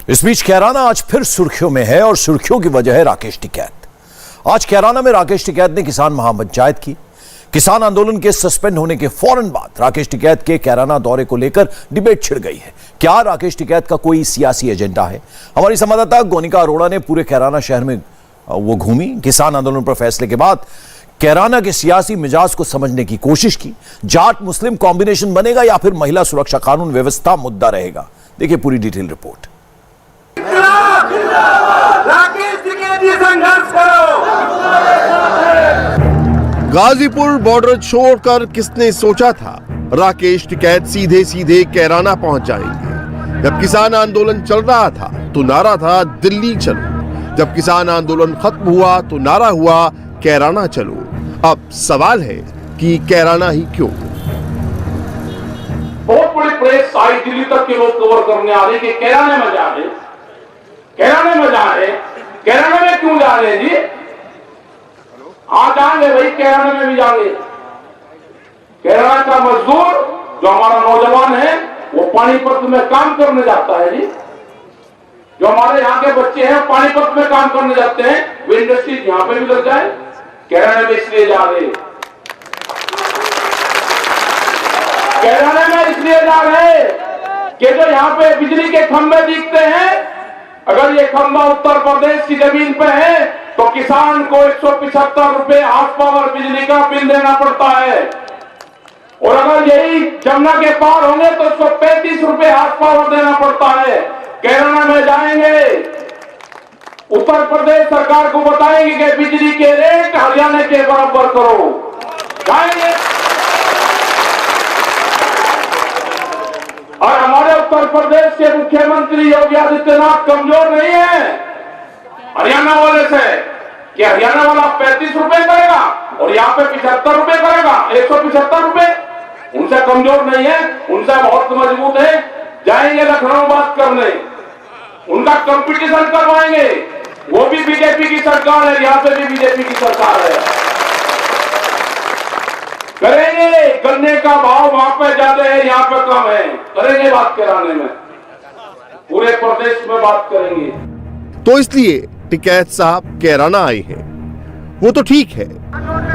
इस बीच कैराना आज फिर सुर्खियों में है और सुर्खियों की वजह है राकेश टिकैत। आज कैराना में राकेश टिकैत ने किसान महापंचायत की। किसान आंदोलन के सस्पेंड होने के फौरन बाद राकेश टिकैत के कैराना दौरे को लेकर डिबेट छिड़ गई है। क्या राकेश टिकैत का कोई सियासी एजेंडा है? हमारी संवाददाता गोनिका अरोड़ा ने पूरे कैराना शहर में वो घूमी। किसान आंदोलन पर फैसले के बाद कैराना के सियासी मिजाज को समझने की कोशिश की। जाट मुस्लिम कॉम्बिनेशन बनेगा या फिर महिला सुरक्षा कानून व्यवस्था मुद्दा रहेगा? देखिए पूरी डिटेल रिपोर्ट। गाजीपुर बॉर्डर छोड़कर किसने सोचा था राकेश टिकैत सीधे सीधे कैराना पहुंच जाएंगे। जब किसान आंदोलन चल रहा था तो नारा था दिल्ली चलो। जब किसान आंदोलन खत्म हुआ तो नारा हुआ कैराना चलो। अब सवाल है कि कैराना ही क्यों? बहुत बड़ी प्रेस आई, दिल्ली तक के लोग कवर करने आ रहे कि कैराने में जा रहे, कैराने में जा रहे। कैराने में क्यों जा रहे जी? आज जाएंगे भाई, कैराने में भी जाएंगे। कैराना का मजदूर जो हमारा नौजवान है वो पानीपत में काम करने जाता है जी। जो हमारे यहाँ के बच्चे हैं पानीपत में काम करने जाते हैं, वो इंडस्ट्री यहाँ पे भी लग जाए। कैराने में इसलिए जा रहे, कैराने में इसलिए जा रहे कि जो यहाँ पे बिजली के खंभे दिखते हैं, अगर ये खंभा उत्तर प्रदेश की जमीन पे है तो किसान को 175 रुपए हाफ पावर बिजली का बिल देना पड़ता है, और अगर यही जमुना के पार होंगे तो 135 रुपए हाफ पावर देना पड़ता है। कैराना में जाएंगे, उत्तर प्रदेश सरकार को बताएंगे कि बिजली के रेट हरियाणा के बराबर करो। जाएंगे और हमारे उत्तर प्रदेश के मुख्यमंत्री योगी आदित्यनाथ कमजोर नहीं है हरियाणा वाले से, कि हरियाणा वाला 35 रुपए करेगा और यहाँ पे 75 रुपए करेगा, 175 रुपए। उनसे कमजोर नहीं है, उनसे बहुत मजबूत है। जाएंगे लखनऊ बात करने, उनका कंपटीशन करवाएंगे। वो भी बीजेपी की सरकार है, यहाँ पे भी बीजेपी की सरकार है। करेंगे, गन्ने का भाव वहां पे ज्यादा है, यहाँ पे कम है। करेंगे बात कैराने में, पूरे प्रदेश में बात करेंगे। तो इसलिए टिकैत साहब कैराना आए हैं। वो तो ठीक है,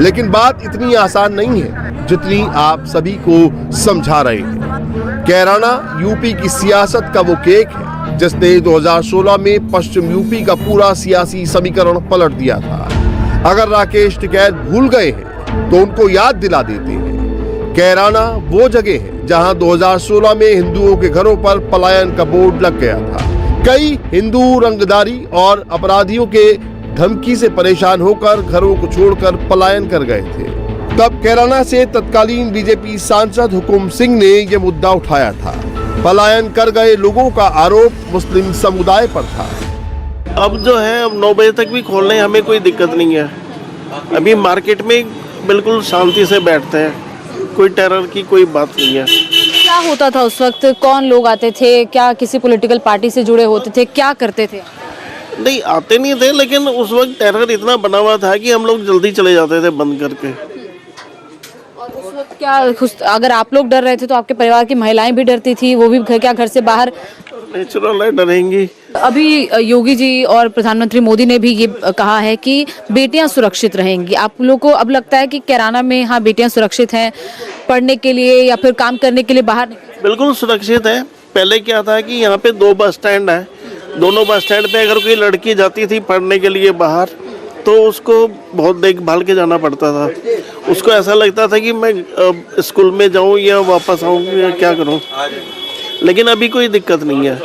लेकिन बात इतनी आसान नहीं है जितनी आप सभी को समझा रहे हैं। कैराना यूपी की सियासत का वो केक है जिसने 2016 में पश्चिम यूपी का पूरा सियासी समीकरण पलट दिया था। अगर राकेश टिकैत भूल गए हैं तो उनको याद दिला देते हैं। कैराना वो जगह है जहां 2016 में हिंदुओं के घरों पर पलायन का बोर्ड लग गया था। कई हिंदू रंगदारी और अपराधियों के धमकी से परेशान होकर घरों को छोड़कर पलायन कर गए थे। तब कैराना से तत्कालीन बीजेपी सांसद हुकुम सिंह ने यह मुद्दा उठाया था। पलायन कर गए लोगों का आरोप मुस्लिम समुदाय पर था। अब जो है, अब 9 बजे तक भी खोलने हमें कोई दिक्कत नहीं है। अभी मार्केट में बिल्कुल शांति से बैठते हैं, कोई टेरर की कोई बात नहीं है। क्या होता था उस वक्त? कौन लोग आते थे? क्या किसी पॉलिटिकल पार्टी से जुड़े होते थे? क्या करते थे? नहीं, आते नहीं थे, लेकिन उस वक्त टेरर इतना बना हुआ था कि हम लोग जल्दी चले जाते थे बंद करके। और उस वक्त क्या, अगर आप लोग डर रहे थे तो आपके परिवार की महिलाएं भी डरती थी? वो भी क्या घर से बाहर? नेचुरल है, डरेंगी। अभी योगी जी और प्रधानमंत्री मोदी ने भी ये कहा है कि बेटियां सुरक्षित रहेंगी। आप लोगों को अब लगता है कि कैराना में हाँ बेटियां सुरक्षित हैं पढ़ने के लिए या फिर काम करने के लिए बाहर? बिल्कुल सुरक्षित है। पहले क्या था कि यहाँ पे 2 बस स्टैंड है, दोनों बस स्टैंड पे अगर कोई लड़की जाती थी पढ़ने के लिए बाहर तो उसको बहुत देखभाल के जाना पड़ता था। उसको ऐसा लगता था कि मैं स्कूल में जाऊँ या वापस आऊँ या क्या करूँ, लेकिन अभी कोई दिक्कत नहीं है।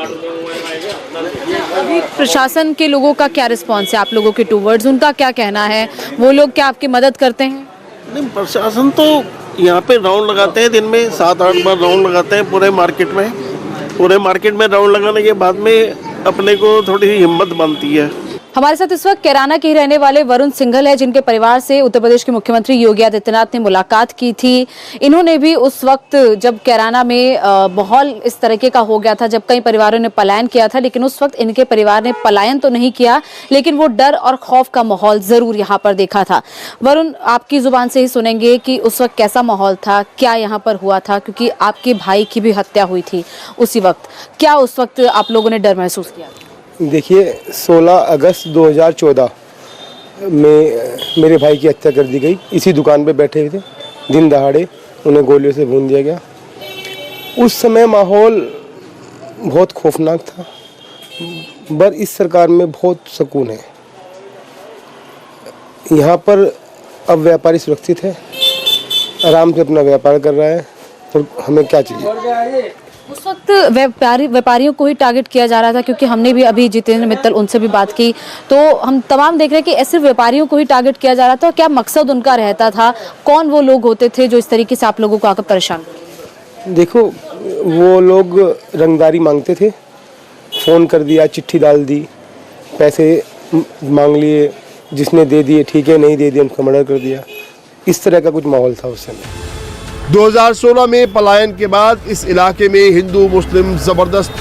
अभी प्रशासन के लोगों का क्या रिस्पॉन्स है आप लोगों के टूवर्ड्स? उनका क्या कहना है? वो लोग क्या आपकी मदद करते हैं? नहीं, प्रशासन तो यहाँ पे राउंड लगाते हैं, दिन में 7-8 बार राउंड लगाते हैं पूरे मार्केट में। पूरे मार्केट में राउंड लगाने के बाद में अपने को थोड़ी सी हिम्मत बनती है। हमारे साथ इस वक्त कैराना के ही रहने वाले वरुण सिंघल है, जिनके परिवार से उत्तर प्रदेश के मुख्यमंत्री योगी आदित्यनाथ ने मुलाकात की थी। इन्होंने भी उस वक्त जब कैराना में माहौल इस तरीके का हो गया था, जब कई परिवारों ने पलायन किया था, लेकिन उस वक्त इनके परिवार ने पलायन तो नहीं किया, लेकिन वो डर और खौफ का माहौल जरूर यहाँ पर देखा था। वरुण, आपकी जुबान से ही सुनेंगे कि उस वक्त कैसा माहौल था, क्या यहाँ पर हुआ था, क्योंकि आपके भाई की भी हत्या हुई थी उसी वक्त। क्या उस वक्त आप लोगों ने डर महसूस किया? देखिए, 16 अगस्त 2014 में मेरे भाई की हत्या कर दी गई। इसी दुकान पे बैठे हुए थे, दिन दहाड़े उन्हें गोलियों से भून दिया गया। उस समय माहौल बहुत खौफनाक था, पर इस सरकार में बहुत सुकून है। यहाँ पर अब व्यापारी सुरक्षित है, आराम से अपना व्यापार कर रहा है, और हमें क्या चाहिए। उस वक्त व्यापारियों को ही टारगेट किया जा रहा था, क्योंकि हमने भी अभी जितेंद्र मित्तल उनसे भी बात की, तो हम तमाम देख रहे हैं कि ऐसे व्यापारियों को ही टारगेट किया जा रहा था। क्या मकसद उनका रहता था? कौन वो लोग होते थे जो इस तरीके से आप लोगों को आकर परेशान? देखो, वो लोग रंगदारी मांगते थे, फ़ोन कर दिया, चिट्ठी डाल दी, पैसे मांग लिए, जिसने दे दिए ठीक है, नहीं दे दिए उनका मर्डर कर दिया। इस तरह का कुछ माहौल था उस समय। 2016 में पलायन के बाद इस इलाके में हिंदू मुस्लिम जबरदस्त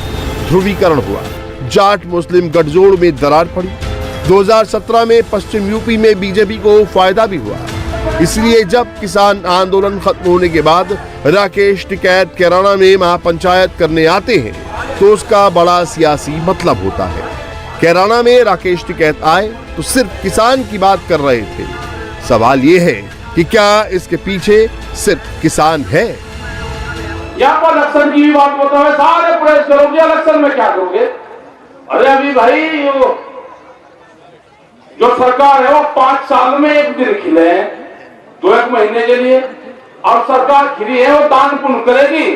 ध्रुवीकरण हुआ। जाट मुस्लिम गठजोड़ में दरार पड़ी। 2017 में पश्चिम यूपी में बीजेपी को फायदा भी हुआ। इसलिए जब किसान आंदोलन खत्म होने के बाद राकेश टिकैत कैराना में महापंचायत करने आते हैं, तो उसका बड़ा सियासी मतलब होता है। कैराना में राकेश टिकैत आए तो सिर्फ किसान की बात कर रहे थे। सवाल ये है कि क्या इसके पीछे सिर्फ किसान है? यहाँ पर इलेक्शन की भी बात होता है, सारे प्रयास करोगे, इलेक्शन में क्या करोगे? अरे अभी भाई जो सरकार है वो 5 साल में एक दिन खिले हैं, 2-1 महीने के लिए। और सरकार खिली है वो दान पुण्य करेगी,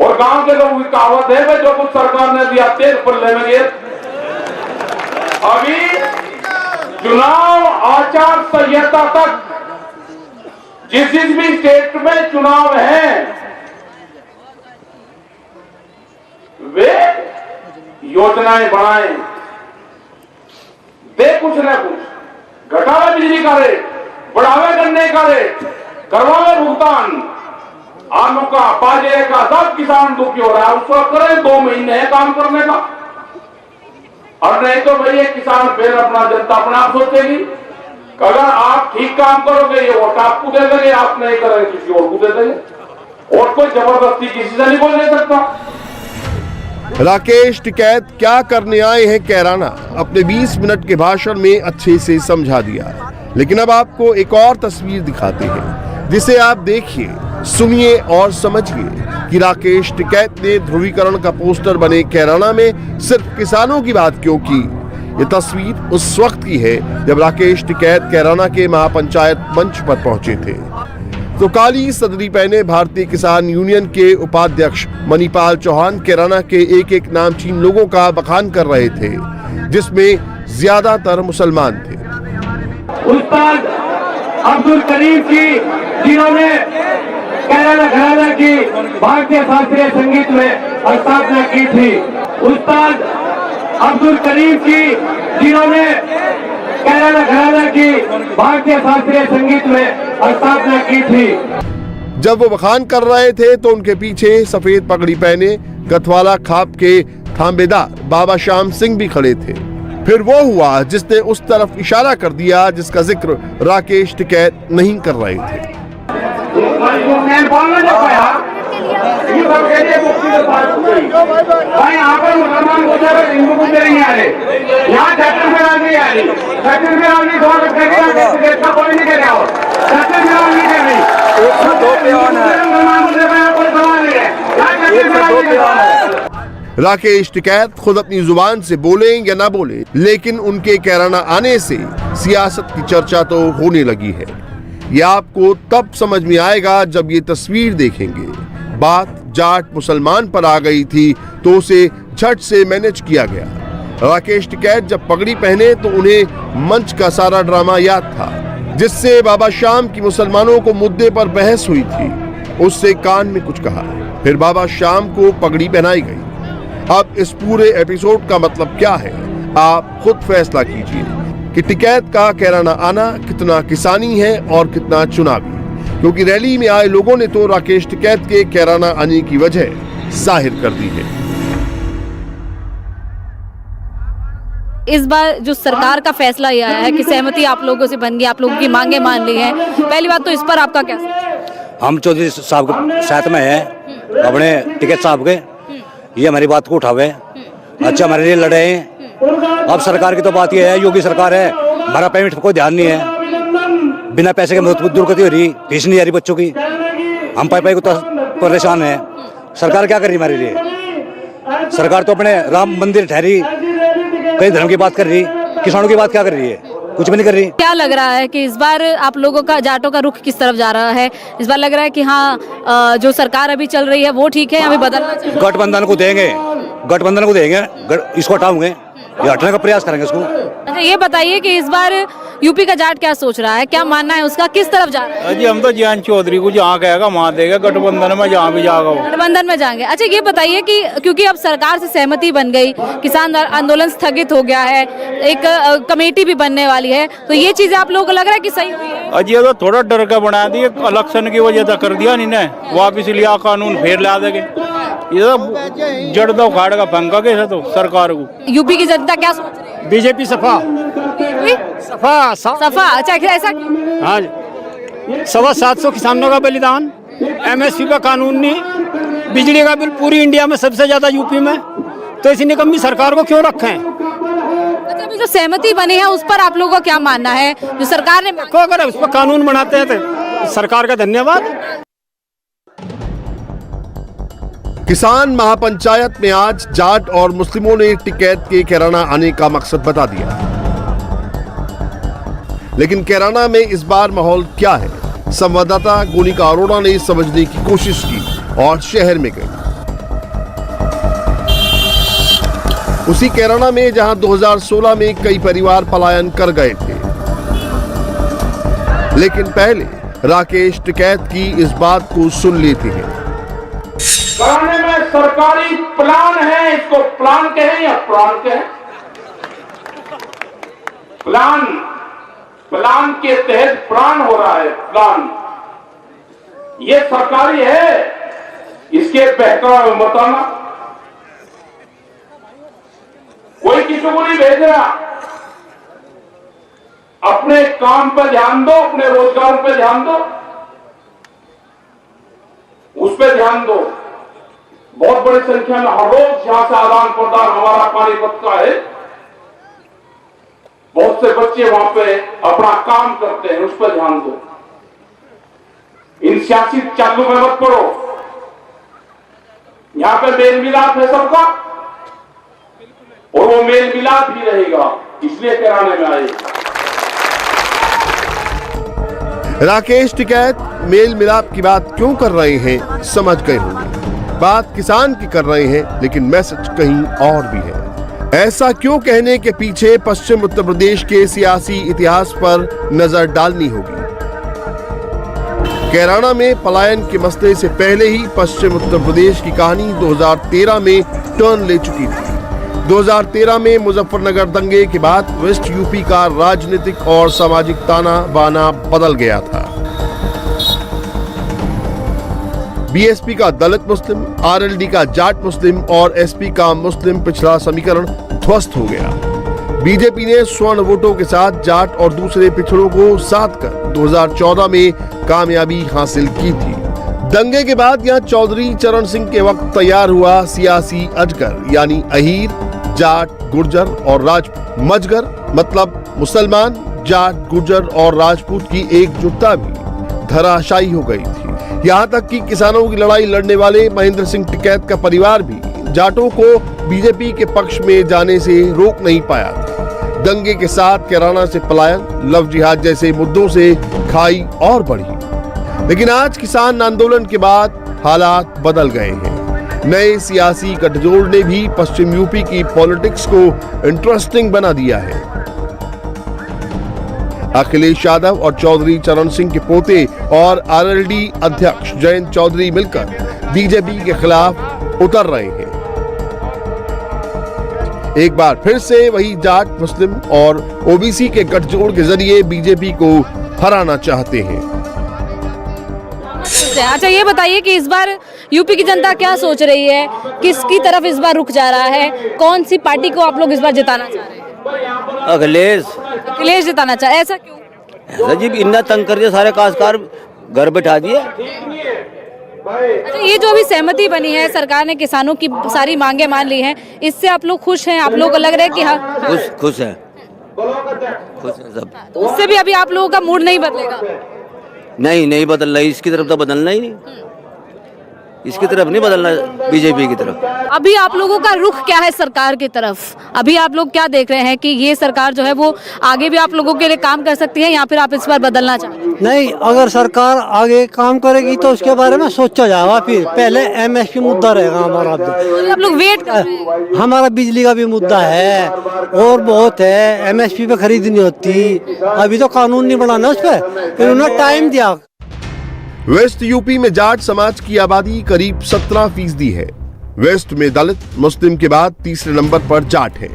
और गांव के लोगों की कहावत है भाई, जो कुछ सरकार ने दिया तेज पल्ले में गिर। अभी चुनाव आचार संहिता तक जिस भी स्टेट में चुनाव है, वे योजनाएं बनाए, दे कुछ न कुछ, घटावे बिजली का रेट, बढ़ावे गन्ने का रेट, करवावे भुगतान, आलू का, बाजरे का, सब किसान दुखी हो रहा है। उसको करें 2 महीने है काम करने का, और नहीं तो भैया किसान फिर अपना जनता अपने आप सोचेगी। अगर आप ठीक काम करोगे ये वोट आपको दे देंगे, आप नहीं करेंगे किसी और को दे देंगे। और कोई जबरदस्ती किसी से नहीं बोल नहीं सकता। राकेश टिकैत क्या करने आए हैं कैराना, अपने 20 मिनट के भाषण में अच्छे से समझा दिया। लेकिन अब आपको एक और तस्वीर दिखाते हैं, जिसे आप देखिए, सुनिए और समझिए कि राकेश टिकैत ने ध्रुवीकरण का पोस्टर बने कैराना में सिर्फ किसानों की बात क्यों की। ये तस्वीर उस वक्त की है जब राकेश टिकैत कैराना के महापंचायत मंच पर पहुंचे थे। तो काली सदरी पहने भारतीय किसान यूनियन के उपाध्यक्ष मणिपाल चौहान कैराना के एक नामचीन लोगों का बखान कर रहे थे, जिसमें ज्यादातर मुसलमान थे। उस्ताद अब्दुल करीम जी, जिन्होंने कैराना घराना की भारतीय शास्त्रीय संगीत में स्थापना की थी। उस्ताद अब्दुल करीम जी, जिन्होंने कैराना घराना की भारतीय शास्त्रीय संगीत में स्थापना की थी। जब वो बखान कर रहे थे तो उनके पीछे सफेद पगड़ी पहने गथवाला खाप के थांबेदार बाबा श्याम सिंह भी खड़े थे। फिर वो हुआ जिसने उस तरफ इशारा कर दिया जिसका जिक्र राकेश टिकैत नहीं कर रहे थे। यहाँ पर मुसलमान गुजर हिंदू गुजर नहीं आ रहे, यहाँ छत्तीस में राजनी आ रही, छत्तीस में राजनी कोई नहीं कर रहा हो, छत्तीस में राजनी कर रही, मुसलमान गुजर में कोई सवाल नहीं है, यहाँ छत्तीस में राजनी कर रहा है। राकेश टिकैत खुद अपनी जुबान से बोले या ना बोले, लेकिन उनके कैराना आने से सियासत की चर्चा तो होने लगी है। ये आपको तब समझ में आएगा जब ये तस्वीर देखेंगे। बात जाट मुसलमान पर आ गई थी तो उसे झट से मैनेज किया गया। राकेश टिकैत जब पगड़ी पहने तो उन्हें मंच का सारा ड्रामा याद था, जिससे बाबा श्याम की मुसलमानों को मुद्दे पर बहस हुई थी। उससे कान में कुछ कहा, फिर बाबा श्याम को पगड़ी पहनाई गई। अब इस पूरे एपिसोड का मतलब क्या है, आप खुद फैसला कीजिए कि टिकैत का कैराना आना कितना किसानी है और कितना चुनावी, क्योंकि रैली में आए लोगों ने तो राकेश टिकैत के कैराना आने की वजह जाहिर कर दी है। इस बार जो सरकार का फैसला ये आया है कि सहमति आप लोगों से बन गई, आप लोगों की मांगे मान ली हैं, पहली बात तो इस पर आपका क्या सोच है? हम चौधरी साहब के साथ में हैं, अपने टिकैत साहब के, ये हमारी बात को उठावे, अच्छा हमारे लिए लड़े हैं। अब सरकार की तो बात ये है, योगी सरकार है, हमारा पेमेंट कोई ध्यान नहीं है, बिना पैसे के दुर्गति हो रही, फीस नहीं आ रही बच्चों की, हम पाई को तो परेशान है। सरकार क्या कर रही हमारे लिए? सरकार तो अपने राम मंदिर ठहरी, कई धर्म की बात कर रही, किसानों की बात क्या कर रही है? कुछ भी नहीं कर रही। क्या लग रहा है कि इस बार आप लोगों का जाटों का रुख किस तरफ जा रहा है? इस बार लग रहा है कि हाँ जो सरकार अभी चल रही है वो ठीक है, हमें बदलना चाहिए? गठबंधन को देंगे, इसको हटाऊंगे, ये हटाने का प्रयास करेंगे इसको। अच्छा ये बताइए कि इस बार यूपी का जाट क्या सोच रहा है, क्या मानना है उसका, किस तरफ जा रहा है? जी हम तो जयंत चौधरी को जहाँ कहेगा वहाँ देगा, गठबंधन में जहाँ भी जाएगा वो। गठबंधन में जाएंगे। अच्छा ये बताइए कि क्योंकि अब सरकार से सहमति बन गई, किसान आंदोलन स्थगित हो गया है, एक कमेटी भी बनने वाली है, तो ये चीजें आप लोगों को लग रहा है कि सही हुई है? अजी तो थोड़ा डर का बना दिया, इलेक्शन की वजह से कर दिया नहीं, वापिस लिया कानून फिर ला देंगे, ये तो जड़ दो खाड़ का पंखा कैसे तो सरकार को। यूपी की जनता क्या सोच रही है? बीजेपी सफा। अच्छा ऐसा क्यों? हाँ, 750 किसानों का बलिदान, MSP का कानून नहीं, बिजली का बिल पूरी इंडिया में सबसे ज्यादा यूपी में, तो इसी निकम्मी सरकार को क्यों रखें? अच्छा अभी जो सहमति बनी है उस पर आप लोगों का क्या मानना है, जो सरकार ने को अगर उस पर कानून बनाते हैं तो सरकार का धन्यवाद। किसान महापंचायत में आज जाट और मुस्लिमों ने टिकैत के कैराना आने का मकसद बता दिया, लेकिन कैराना में इस बार माहौल क्या है? संवाददाता गोनिका अरोड़ा ने समझने की कोशिश की और शहर में गई। उसी कैराना में जहां 2016 में कई परिवार पलायन कर गए थे, लेकिन पहले राकेश टिकैत की इस बात को सुन लेते हैं। कराने में सरकारी प्लान है, इसको प्लान कहें या प्राण कहें? प्लान के तहत प्राण हो रहा है, प्लान ये सरकारी है, इसके बहकावे में बताना। कोई किसी को नहीं भेज रहा, अपने काम पर ध्यान दो, अपने रोजगार पर ध्यान दो, उस पर ध्यान दो। बहुत बड़ी संख्या में हर रोज यहां से आदान प्रदान हमारा पानीपत का है, बहुत से बच्चे वहां पे अपना काम करते हैं, उस पर ध्यान दो। इन सियासी चालू में मत पड़ो, यहां पे मेल मिलाप है सबका, और वो मेल मिलाप ही रहेगा, इसलिए कराने में आए। राकेश टिकैत मेल मिलाप की बात क्यों कर रहे हैं समझ गए होंगे। बात किसान की कर रहे हैं, लेकिन मैसेज कहीं और भी है। ऐसा क्यों कहने के पीछे पश्चिम उत्तर प्रदेश के सियासी इतिहास पर नजर डालनी होगी। कैराना में पलायन के मसले से पहले ही पश्चिम उत्तर प्रदेश की कहानी 2013 में टर्न ले चुकी थी। 2013 में मुजफ्फरनगर दंगे के बाद वेस्ट यूपी का राजनीतिक और सामाजिक ताना बाना बदल गया था। बीएसपी का दलित मुस्लिम, आरएलडी का जाट मुस्लिम और एसपी का मुस्लिम पिछड़ा समीकरण ध्वस्त हो गया। बीजेपी ने स्वर्ण वोटों के साथ जाट और दूसरे पिछड़ों को साथ कर 2014 में कामयाबी हासिल की थी। दंगे के बाद यहां चौधरी चरण सिंह के वक्त तैयार हुआ सियासी अजगर, यानी अहीर, जाट, गुर्जर और राजपूत। मजगर मतलब मुसलमान, जाट, गुर्जर और राजपूत की एकजुटता भी धराशायी हो गई थी। यहाँ तक कि किसानों की लड़ाई लड़ने वाले महेंद्र सिंह टिकैत का परिवार भी जाटों को बीजेपी के पक्ष में जाने से रोक नहीं पाया था। दंगे के साथ कैराना से पलायन, लव जिहाद जैसे मुद्दों से खाई और बढ़ी। लेकिन आज किसान आंदोलन के बाद हालात बदल गए हैं। नए सियासी गठजोड़ ने भी पश्चिम यूपी की पॉलिटिक्स को इंटरेस्टिंग बना दिया है। अखिलेश यादव और चौधरी चरण सिंह के पोते और आरएलडी अध्यक्ष जयंत चौधरी मिलकर बीजेपी के खिलाफ उतर रहे हैं। एक बार फिर से वही जाट, मुस्लिम और ओबीसी के गठजोड़ के जरिए बीजेपी को हराना चाहते हैं। अच्छा, ये बताइए कि इस बार यूपी की जनता क्या सोच रही है, किसकी तरफ इस बार रुख जा रहा है, कौन सी पार्टी को आप लोग इस बार जिताना चाह रहे हैं? अखिलेश जिताना चाह, ऐसा क्यों? ऐसा जी इतना तंग कर दिया, सारे काश्तकार घर बैठा दिए। अच्छा, ये जो अभी सहमति बनी है, सरकार ने किसानों की सारी मांगे मान ली हैं, इससे आप लोग खुश हैं? आप लोगों को लग रहा है कि हाँ खुश है सब। तो उससे भी अभी आप लोगों का मूड नहीं बदलेगा? नहीं बदल रही, इसकी तरफ तो बदलना ही नहीं, इसकी तरफ नहीं बदलना, बीजेपी की तरफ। अभी आप लोगों का रुख क्या है सरकार की तरफ? अभी आप लोग क्या देख रहे हैं कि ये सरकार जो है वो आगे भी आप लोगों के लिए काम कर सकती है या फिर आप इस बार बदलना चाहते हैं? नहीं, अगर सरकार आगे काम करेगी तो उसके बारे में सोचा जाएगा। फिर पहले एमएसपी मुद्दा रहेगा हमारा। आप लोग वेट कर रहे हैं? हमारा बिजली का भी मुद्दा है और बहुत है, एमएसपी पे खरीदनी होती, अभी तो कानून नहीं बनाना उस पर, फिर उन्होंने टाइम दिया। वेस्ट यूपी में जाट समाज की आबादी करीब 17% है। वेस्ट में दलित, मुस्लिम के बाद तीसरे नंबर पर जाट है।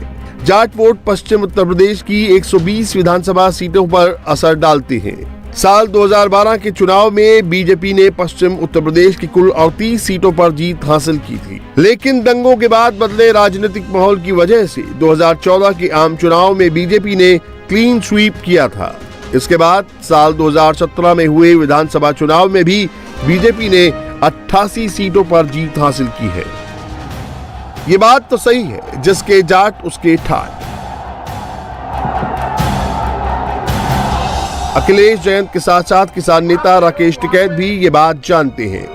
जाट वोट पश्चिम उत्तर प्रदेश की 120 विधानसभा सीटों पर असर डालते हैं। साल 2012 के चुनाव में बीजेपी ने पश्चिम उत्तर प्रदेश की कुल 38 सीटों पर जीत हासिल की थी, लेकिन दंगों के बाद बदले राजनीतिक माहौल की वजह से 2014 के आम चुनाव में बीजेपी ने क्लीन स्वीप किया था। इसके बाद साल 2017 में हुए विधानसभा चुनाव में भी बीजेपी ने 88 सीटों पर जीत हासिल की है। ये बात तो सही है, जिसके जाट उसके ठाट। अखिलेश जयंत के साथ साथ किसान नेता राकेश टिकैत भी ये बात जानते हैं।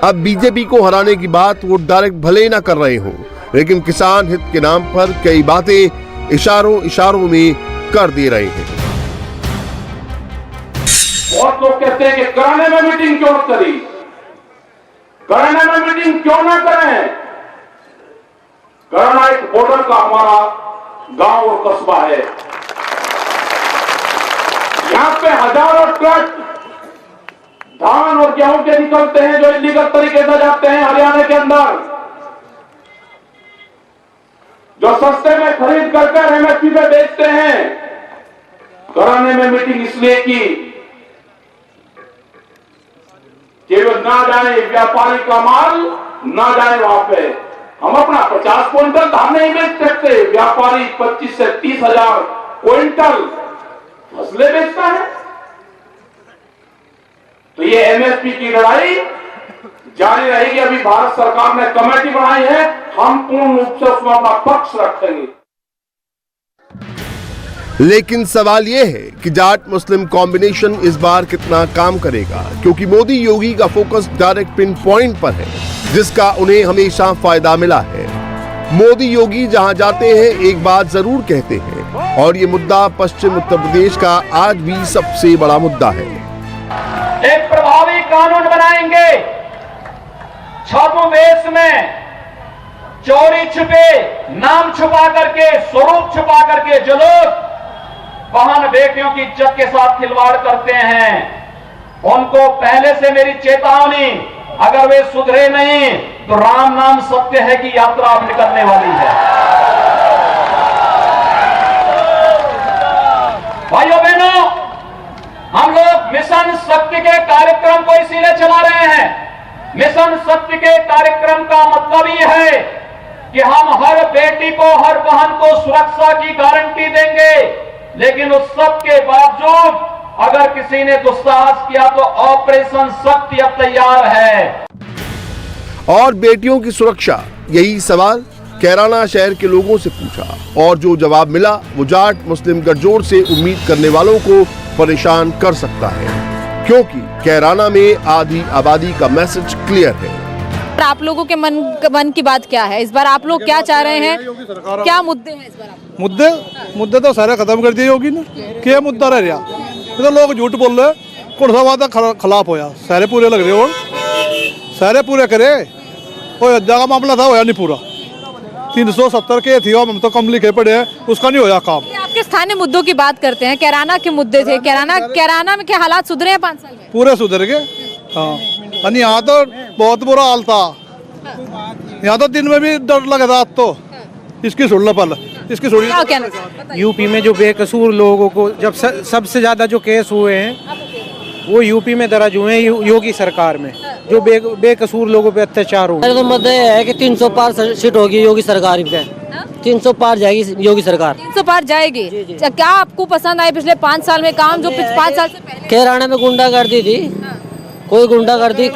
अब बीजेपी को हराने की बात वो डायरेक्ट भले ना कर रहे हो, लेकिन किसान हित के नाम पर कई बातें इशारों में कर दे रहे हैं। बहुत लोग कहते हैं कि कराने में मीटिंग क्यों करी, कराने में मीटिंग क्यों ना करें। कराना एक बॉर्डर का हमारा गांव और कस्बा है। यहां पे हजारों ट्रक धान और गेहूं के निकलते हैं जो इलीगल तरीके से जाते हैं हरियाणा के अंदर, जो सस्ते में खरीद कर एमएसपी पे बेचते हैं। कराने में मीटिंग इसलिए की कि वो ना जाए व्यापारी का माल ना जाए वहां पे। हम अपना 50 क्विंटल धान नहीं बेच सकते, व्यापारी 25 से 30 हजार क्विंटल फसलें बेचता है। तो ये एमएसपी की लड़ाई जारी रहेगी। अभी भारत सरकार ने कमेटी बनाई है, हम पूर्ण रूप से उसमें अपना पक्ष रखेंगे। लेकिन सवाल यह है कि जाट मुस्लिम कॉम्बिनेशन इस बार कितना काम करेगा, क्योंकि मोदी योगी का फोकस डायरेक्ट पिन पॉइंट पर है, जिसका उन्हें हमेशा फायदा मिला है। मोदी योगी जहां जाते हैं एक बात जरूर कहते हैं, और ये मुद्दा पश्चिम उत्तर प्रदेश का आज भी सबसे बड़ा मुद्दा है। एक प्रभावी कानून बनाएंगे, छद्मवेश में चोरी छुपे, नाम छुपा करके, स्वरूप छुपा करके जो लोग बहन बेटियों की इज्जत के साथ खिलवाड़ करते हैं, उनको पहले से मेरी चेतावनी, अगर वे सुधरे नहीं तो राम नाम सत्य है की यात्रा अब निकलने वाली है। भाइयों बहनों, हम लोग मिशन शक्ति के कार्यक्रम को इसीलिए चला रहे हैं। मिशन शक्ति के कार्यक्रम का मतलब ये है कि हम हर बेटी को, हर बहन को सुरक्षा की गारंटी देंगे, लेकिन उस सब के बावजूद अगर किसी ने दुस्साहस किया तो ऑपरेशन शक्ति अब तैयार है। और बेटियों की सुरक्षा, यही सवाल कैराना शहर के लोगों से पूछा, और जो जवाब मिला वो जाट मुस्लिम गठजोड़ से उम्मीद करने वालों को परेशान कर सकता है, क्योंकि कैराना में आधी आबादी का मैसेज क्लियर है। आप लोगों के मन की बात क्या है? इस बार आप लोग क्या चाह रहे हैं? क्या मुद्दे हैं इस बार? मुद्दे तो सारे खत्म कर दिए योगी ने। क्या मुद्दा रह गया? तो लोग झूठ बोल रहे, कौन सा वादा खिलाफ होया? सारे पूरे लग रहे, और सारे पूरे करे। अयोध्या का मामला था, होया नहीं पूरा। 370 के थी, हम तो कम लिखे पड़े हैं, उसका नहीं होया काम। आपके स्थानीय मुद्दों की बात करते हैं, कैराना के मुद्दे थे। कैराना में क्या हालात सुधरे हैं 5 साल में? पूरे सुधर गए। हाँ, यहाँ तो बहुत बुरा हाल था। यहाँ तो दिन में भी डर लग रहा तो इसकी सुन लो पहले, इसकी सुनिए। क्या कहना यूपी में जो बेकसूर लोगों को जब सबसे ज़्यादा जो केस हुए हैं वो यूपी में दर्ज हुए हैं योगी सरकार में, जो बेकसूर लोगों पे अत्याचार हुए। मेरा तो मुद्दा ये है कि 300 पार सीट होगी योगी सरकार पे, 300 पार जाएगी योगी सरकार। 300 पार जाएगी। क्या आपको पसंद आए पिछले 5 साल में काम जो 5 साल से पहले? कैराना में गुंडागर्दी थी, कोई गुंडागर्दी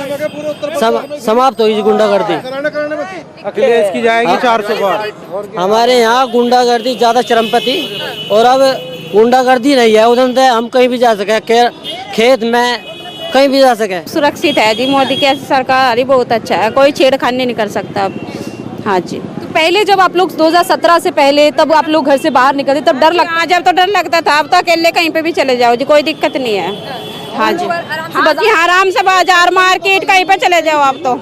समाप्त हुई गुंडागर्दी। अखिलेश की जाएगी 400 पार। हमारे यहाँ गुंडागर्दी ज्यादा चरम पर थी और अब गुंडागर्दी नहीं है। उधर से हम कहीं भी जा सके, खेत में कहीं भी जा सके। सुरक्षित है जी, मोदी की सरकार बहुत अच्छा है, कोई छेड़खानी नहीं कर सकता अब। हाँ जी। तो पहले जब आप लोग 2017 से पहले तब आप लोग घर से बाहर निकलते तब डर लगता? जब तो डर लगता था, अब तो अकेले कहीं पे भी चले जाओ जी, कोई दिक्कत नहीं है। हाँ जी, आराम से बाजार मार्केट कहीं पे चले जाओ अब तो,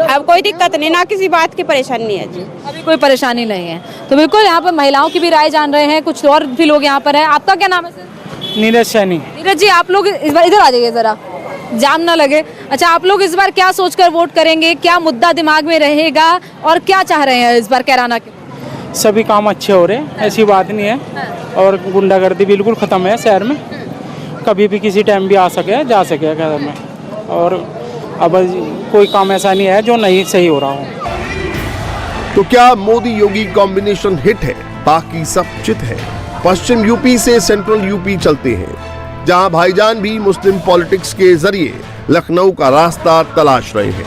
अब कोई दिक्कत नहीं, ना किसी बात की परेशानी है जी। अभी कोई परेशानी नहीं है। तो बिल्कुल यहाँ पर महिलाओं की भी राय जान रहे हैं, कुछ और भी लोग यहाँ पर हैं। आपका क्या नाम है सर? नीरज सैनी। नीरज जी, आप लोग इस बार इधर आ जाइए जरा, जाम ना लगे। अच्छा, आप लोग इस बार क्या सोचकर वोट करेंगे? क्या मुद्दा दिमाग में रहेगा और क्या चाह रहे हैं इस बार कैराना के? सभी काम अच्छे हो रहे हैं, ऐसी बात नहीं है। और गुंडागर्दी बिल्कुल ख़त्म है शहर में, कभी भी किसी टाइम भी आ सके जा सके शहर में। और अब कोई काम ऐसा नहीं है जो नहीं सही हो रहा हो। तो क्या मोदी योगी कॉम्बिनेशन हिट है? बाकी सब चित है। पश्चिम यूपी से सेंट्रल यूपी चलते हैं, जहां भाईजान भी मुस्लिम पॉलिटिक्स के जरिए लखनऊ का रास्ता तलाश रहे हैं।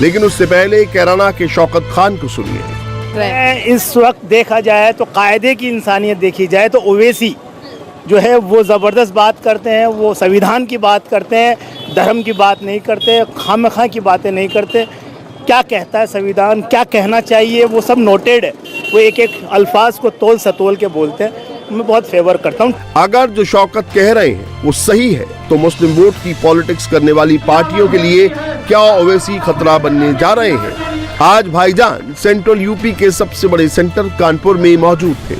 लेकिन उससे पहले कैराना के शौकत खान को सुनिए। इस वक्त देखा जाए तो कायदे की इंसानियत देखी जाए तो ओवैसी जो है वो ज़बरदस्त बात करते हैं, वो संविधान की बात करते हैं, धर्म की बात नहीं करते, खामखा की बातें नहीं करते। क्या कहता है संविधान, क्या कहना चाहिए, वो सब नोटेड है। वो एक एक अल्फाज को तोल सतोल के बोलते हैं। मैं बहुत फेवर करता हूँ। अगर जो शौकत कह रहे हैं वो सही है तो मुस्लिम वोट की पॉलिटिक्स करने वाली पार्टियों के लिए क्या ओवैसी खतरा बनने जा रहे हैं? आज भाईजान सेंट्रल यूपी के सबसे बड़े सेंटर कानपुर में मौजूद थे,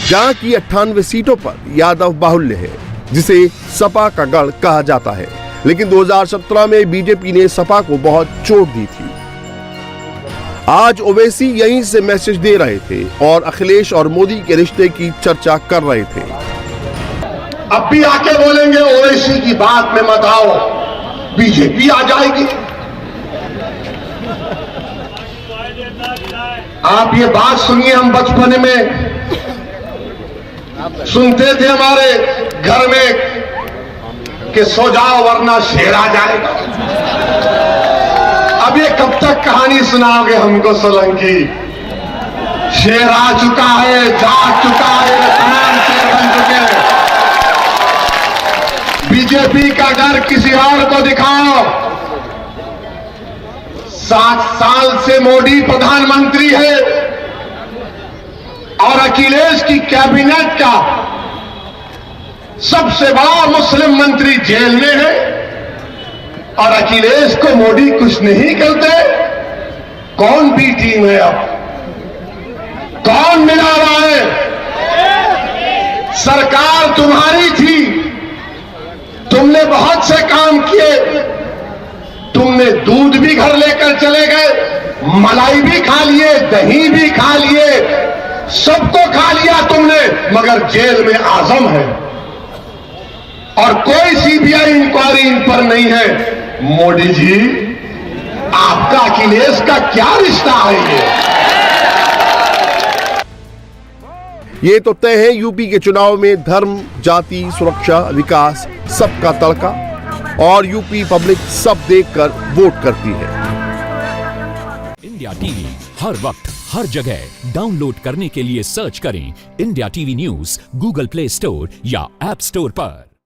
जहां की 98 सीटों पर यादव बाहुल्य है, जिसे सपा का गढ़ कहा जाता है। लेकिन 2017 में बीजेपी ने सपा को बहुत चोट दी थी। आज ओवैसी यहीं से मैसेज दे रहे थे और अखिलेश और मोदी के रिश्ते की चर्चा कर रहे थे। अब भी आके बोलेंगे ओवैसी की बात में मत आओ, बीजेपी आ जाएगी। आप ये बात सुनिए, हम बचपन में सुनते थे हमारे घर में कि सो जाओ वरना शेर आ जाएगा। अब ये कब तक कहानी सुनाओगे हमको सोलंकी? शेर आ चुका है, जाग चुका है, तमाम शेर बन चुके हैं। बीजेपी का डर किसी और को दिखाओ। 7 साल से मोदी प्रधानमंत्री है और अखिलेश की कैबिनेट का सबसे बड़ा मुस्लिम मंत्री जेल में है और अखिलेश को मोदी कुछ नहीं करते। कौन बी टीम है? अब कौन मिला रहा है? सरकार तुम्हारी थी, तुमने बहुत से काम किए, तुमने दूध भी घर लेकर चले गए, मलाई भी खा लिए, दही भी खा लिए, सबको खा लिया तुमने, मगर जेल में आजम है और कोई सीबीआई इंक्वायरी इन पर नहीं है। मोदी जी, आपका अखिलेश का क्या रिश्ता है? ये तो तय है, यूपी के चुनाव में धर्म, जाति, सुरक्षा, विकास सबका तड़का और यूपी पब्लिक सब देखकर वोट करती है। इंडिया टीवी हर वक्त हर जगह डाउनलोड करने के लिए सर्च करें India TV news Google play store या ऐप स्टोर पर।